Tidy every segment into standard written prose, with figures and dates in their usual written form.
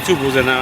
কিছু বোঝে না।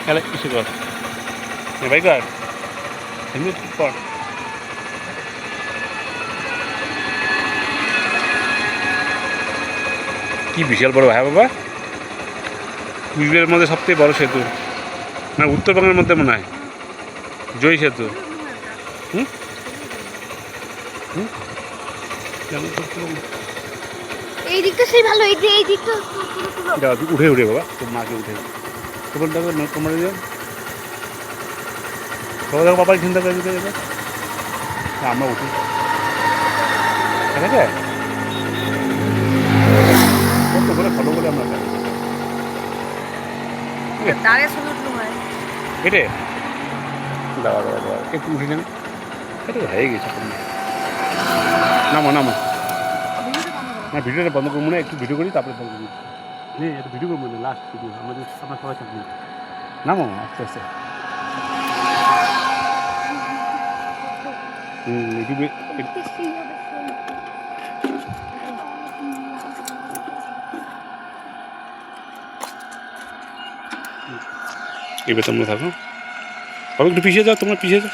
খেলা কিছু কর ভাই কর হেলমেট পর। কি বিশাল বড় ভাই বাবা, কুচবিহারের মধ্যে সবথেকে বড় সেতু, না উত্তরবঙ্গের মধ্যে মনে হয় জয় সেতু। হুম হুম এই দিকটা সেই ভালো, এই দিকটা উঠে উঠে বাবা, তোর মাকে উঠে তোমার দেখো তোমার সবাই দেখো বাবার চিন্তা করে দিতে যাবে, আমরা উঠি ঠিক আছে কত করে ফলো করে আমরা হেঁটে দাঁড়া দাঁড়া দাঁড়া একটু উঠি নেন, এটা হয়ে গেছে নামো নামো না, ভিডিওটা বন্ধ করবো না, একটু ভিডিও করি তারপরে বন্ধ করি। নেই একটু ভিডিও করবো না, লাস্ট ভিডিও আমাদের আপনার সবাই থাকবে। নামো আস্তে আস্তে। ইউটিউবে এবার তোমরা থাকো, তবে একটু পিছিয়ে যাও, তোমরা পিছিয়ে যাও।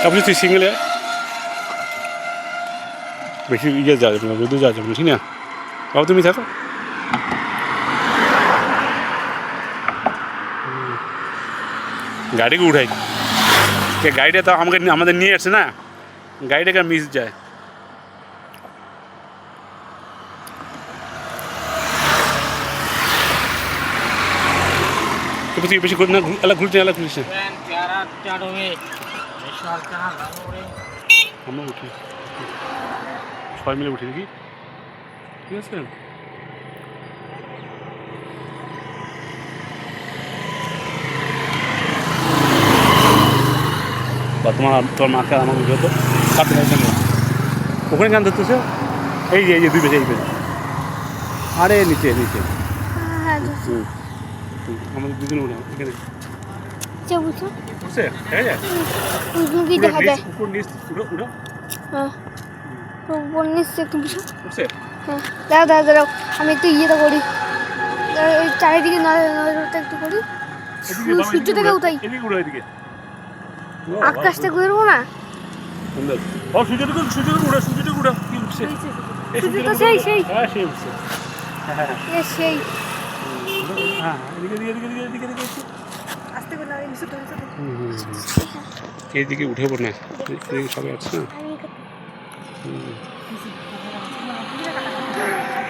তারপরে তুই সিঙ্গেলে বেশি ইয়ে যাওয়া যাবে না, রোদে যাওয়া যাবে না, ঠিক না বাবা তুমি থাকো। গাড়িকে উঠাই, গাড়িটা তো আমাকে আমাদের নিয়ে আসছে না, গাড়িটাকে মিস যায়। তুই বেশি ঘুর না, এলা ঘুরতে এলা ঘুরিস না। আমরা উঠি সবাই মিলে উঠি দেখি, ঠিক আছে। বা তোমার মাকে আমার উঠে তো কাটতে পারছে না, ওখানে গান ধরতেছে, এই যে দুই পেছে এই পেছে আরে নিচে নিচে হ্যাঁ ধরছি। আমাদের দুজনে উঠে এখানে আচ্ছা বুঝছো উঠছে দেখা যায় কি দেখা যায় উপর নিচ উঠো উঠো হ্যাঁ উপর নিচে একটু বুঝছো উঠছে হ্যাঁ দাঁড়াও দাঁড়াও দাঁড়াও আমি একটু ইয়েটা করি ওই চারিদিকে নজরটা একটু করি সূর্য থেকে উঠাই এদিকে উঠো এদিকে আকাশটা ঘুরবো না সুন্দর ও সূর্যটুকু উঠো কি উঠছে সূর্য তো সেই হ্যাঁ সেই উঠছে হ্যাঁ সেই হ্যাঁ এদিকে এদিকে আস্তে করে লাগে নিচে ধরে এইদিকে উঠে পড় না সবাই আছে না আমি